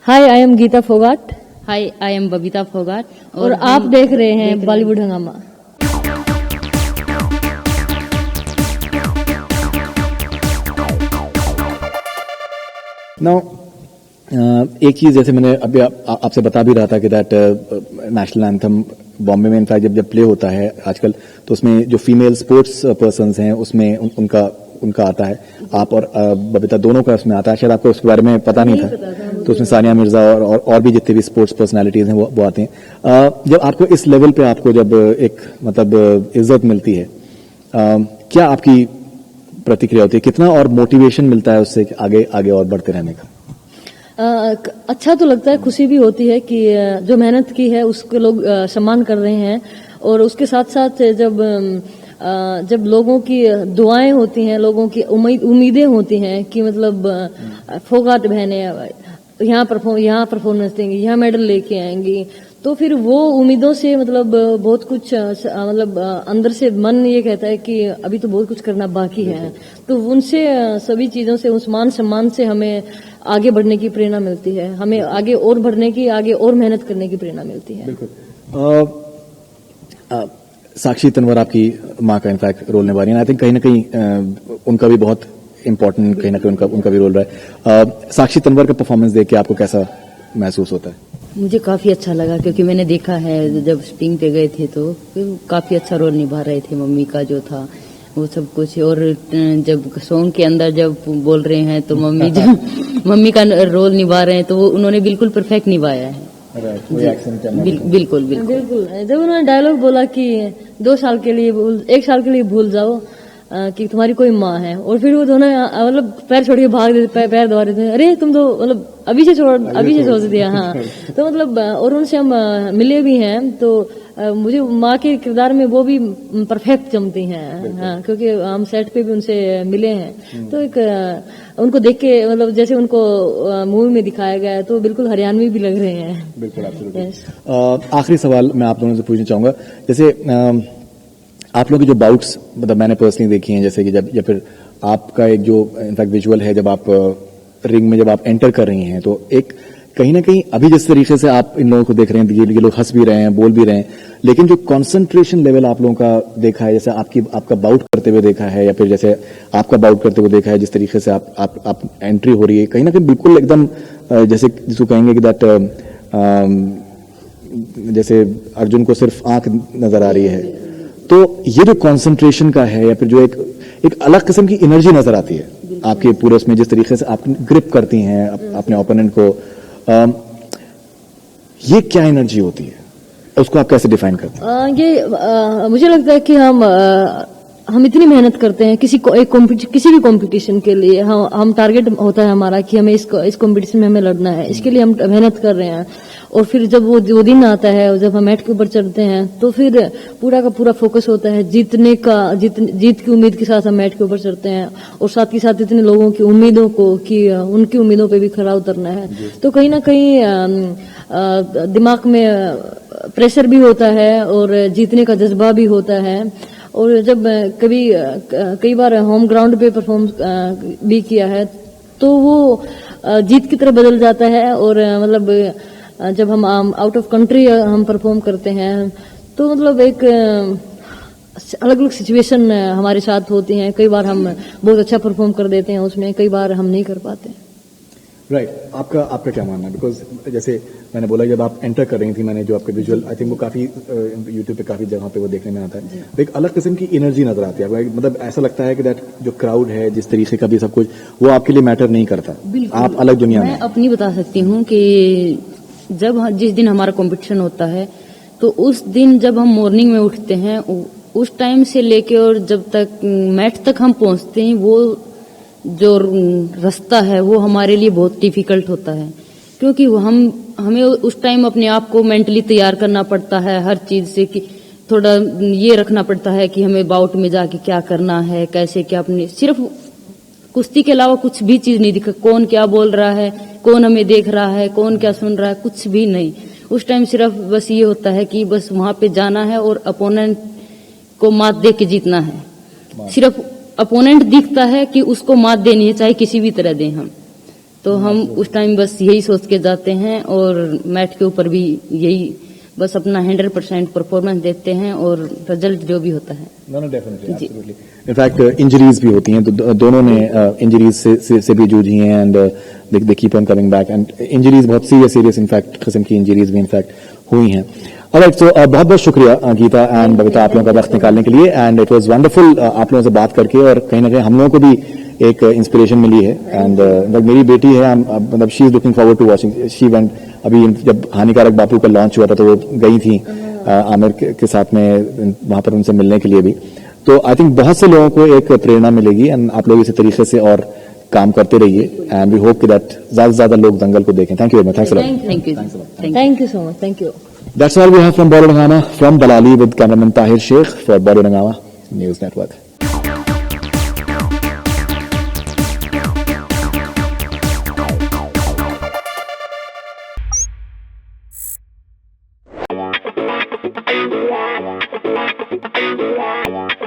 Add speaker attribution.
Speaker 1: Hi, I am Geeta Phogat.
Speaker 2: Hi, I am Babita Phogat
Speaker 1: और आप देख रहे हैं बॉलीवुड हंगामा।
Speaker 3: नाउ एक चीज जैसे मैंने अभी आपसे बता भी रहा था कि दैट नेशनल एंथम बॉम्बे में इनफैक्ट जब प्ले होता है आजकल, तो उसमें जो फीमेल स्पोर्ट्स पर्सन्स हैं उसमें उनका आता है। आप और बबीता दोनों का उसमें आता है। शायद आपको उसके बारे में पता नहीं था। तो उसमें सानिया मिर्जा और भी जितने भी स्पोर्ट्स पर्सनालिटीज हैं वो आते हैं। जब आपको इस लेवल पे आपको जब एक मतलब इज्जत मिलती है, क्या आपकी प्रतिक्रिया होती है? कितना और मोटिवेशन मिलता है उससे आगे आगे और बढ़ते रहने का?
Speaker 1: अच्छा तो लगता है, खुशी भी होती है कि जो मेहनत की है उसको लोग सम्मान कर रहे हैं। और उसके साथ साथ जब लोगों की दुआएं होती हैं, लोगों की उम्मीदें होती हैं कि मतलब फोगाट बहने यहाँ परफॉर्मेंस देंगी, यहाँ मेडल लेके आएंगी, तो फिर वो उम्मीदों से मतलब बहुत कुछ मतलब अंदर से मन ये कहता है कि अभी तो बहुत कुछ करना बाकी है। तो उनसे सभी चीजों से, उस मान सम्मान से हमें आगे बढ़ने की प्रेरणा मिलती है, हमें आगे और बढ़ने की, आगे और मेहनत करने की प्रेरणा मिलती है।
Speaker 3: बिल्कुल। साक्षी तन्वर आपकी माँ का इनफैक्ट रोल निभा रही है। आई थिंक कहीं ना कहीं उनका भी बहुत इंपॉर्टेंट, कहीं ना कहीं उनका भी रोल रहा है। साक्षी तन्वर का परफॉर्मेंस देख के आपको कैसा महसूस होता है?
Speaker 2: मुझे काफी अच्छा लगा, क्योंकि मैंने देखा है जब स्टिंग पे गए थे तो काफी अच्छा रोल निभा रहे थे। मम्मी का जो था वो सब कुछ, और जब सॉन्ग के अंदर जब बोल रहे हैं तो मम्मी का रोल निभा रहे हैं तो वो उन्होंने बिल्कुल परफेक्ट निभाया है। बिल्कुल।
Speaker 1: जब उन्होंने डायलॉग बोला कि 1 साल के लिए भूल जाओ कि तुम्हारी कोई माँ है, और फिर वो दोनों मतलब पैर छोड़ के भाग देते, पैर दबा देते हैं, अरे तुम तो मतलब अभी से छोड़ दिया। हाँ, तो मतलब और उनसे हम मिले भी हैं, तो मुझे माँ के किरदार में वो भी परफेक्ट जमती हैं। हाँ, क्योंकि हम सेट पे भी उनसे मिले हैं। तो एक उनको देख के मतलब जैसे उनको मूवी में दिखाया गया है तो बिल्कुल हरियाणवी भी लग रहे हैं।
Speaker 3: बिल्कुल। आखिरी सवाल मैं आप दोनों से पूछना चाहूंगा, जैसे आप लोग की जो बाउट्स मतलब मैंने पर्सनली देखी हैं, जैसे कि जब या फिर आपका एक जो इनफैक्ट विजुअल है जब आप रिंग में जब आप एंटर कर रही हैं, तो एक कहीं ना कहीं अभी जिस तरीके से आप इन लोगों को देख रहे हैं, ये लोग हंस भी रहे हैं, बोल भी रहे हैं, लेकिन जो कंसंट्रेशन लेवल आप लोगों का देखा है, जैसे आपका बाउट करते हुए देखा है या फिर जैसे आपका बाउट करते हुए देखा है, जिस तरीके से आप एंट्री हो रही है, कहीं ना कहीं बिल्कुल एकदम जैसे जिसको कहेंगे कि दैट जैसे अर्जुन को सिर्फ आंख नजर आ रही है, तो ये जो कंसंट्रेशन का है या फिर जो एक अलग किस्म की एनर्जी नजर आती है आपके पूरे उसमें, जिस तरीके से आप ग्रिप करती हैं अपने ओपोनेंट को, ये क्या एनर्जी होती है? उसको आप कैसे डिफाइन करते हैं?
Speaker 1: मुझे लगता है कि हम इतनी मेहनत करते हैं किसी भी कंपटीशन के लिए। हम टारगेट होता है हमारा कि हमें इस कंपटीशन में हमें लड़ना है, इसके लिए हम मेहनत कर रहे हैं। और फिर जब वो दिन आता है, जब हम मैट के ऊपर चढ़ते हैं, तो फिर पूरा का पूरा फोकस होता है जीत की उम्मीद के साथ हम मैट के ऊपर चढ़ते हैं, और साथ ही साथ इतने लोगों की उम्मीदों को कि उनकी उम्मीदों पे भी खरा उतरना है। तो कहीं ना कहीं दिमाग में प्रेशर भी होता है और जीतने का जज्बा भी होता है। और जब कई बार होम ग्राउंड पे परफॉर्म भी किया है, तो वो जीत की तरफ बदल जाता है। और मतलब जब हम आउट ऑफ कंट्री हम परफॉर्म करते हैं, तो मतलब एक अलग अलग सिचुएशन हमारे साथ होती हैं। कई बार हम बहुत अच्छा परफॉर्म कर देते हैं उसमें, कई बार हम नहीं कर पाते।
Speaker 3: राइट। आपका क्या मानना है? बिकॉज जैसे मैंने बोला, जब आप एंटर कर रही थी, मैंने जो आपके विजुअल, आई थिंक वो काफी यूट्यूब पे काफी जगह पे वो देखने में आता है, तो एक अलग किस्म की एनर्जी नजर आती है। मतलब ऐसा लगता है कि दैट जो क्राउड है, जिस तरीके का भी सब कुछ, वो आपके लिए मैटर नहीं करता। आप अलग दुनिया में।
Speaker 2: मैं अपनी बता सकती हूँ कि जिस दिन हमारा कंपटीशन होता है, तो उस दिन जब हम मॉर्निंग में उठते हैं, उस टाइम से लेके और जब तक मैट तक हम पहुंचते हैं, वो जो रास्ता है वो हमारे लिए बहुत डिफिकल्ट होता है। क्योंकि हमें उस टाइम अपने आप को मेंटली तैयार करना पड़ता है हर चीज से, कि थोड़ा ये रखना पड़ता है कि हमें बाउट में जाके क्या करना है, कैसे क्या, अपने सिर्फ कुश्ती के अलावा कुछ भी चीज नहीं दिखा। कौन क्या बोल रहा है, कौन हमें देख रहा है, कौन क्या सुन रहा है, कुछ भी नहीं। उस टाइम सिर्फ बस ये होता है कि बस वहां पे जाना है और अपोनेंट को मात दे के जीतना है। सिर्फ अपोनेंट दिखता है कि उसको मात देनी है, चाहे किसी भी तरह दें हम। तो हम उस टाइम बस यही सोच के जाते हैं और मैट के ऊपर भी यही बस अपना 100% परफॉर्मेंस देते हैं और रिजल्ट जो भी होता है।
Speaker 3: इनफैक्ट इंजरीज भी होती हैं, तो दोनों ने इंजरीज से भी जूझी हैं and they keep on coming back and injuries बहुत सीरियस इनफैक्ट किस्म की इंजरीज भी इनफैक्ट हुई हैं। ऑलराइट, सो बहुत बहुत शुक्रिया गीता एंड बबीता आप लोगों का वक्त निकालने के लिए एंड इट वाज वंडरफुल आप लोगों से बात करके और कहीं ना कहीं हम लोगों को भी एक इंस्पिरेशन मिली है एंड मेरी बेटी है मतलब she is looking forward to watching she went अभी जब हानिकारक बापू का लॉन्च हुआ था तो वो गई थी आमिर के साथ में वहां पर उनसे मिलने के लिए भी। तो आई थिंक बहुत से लोगों को एक प्रेरणा मिलेगी एंड आप लोग इसी तरीके से और काम करते रहिए एंड वी होप कि दैट ज्यादा से ज्यादा लोग दंगल को देखें। Thank you very much. Thanks a lot.
Speaker 1: Thank you so much. Thank you.
Speaker 3: That's all we have from Bollywood Hangama, from Balali with cameraman Tahir Sheikh for Bollywood Hangama News Network.
Speaker 4: Yeah.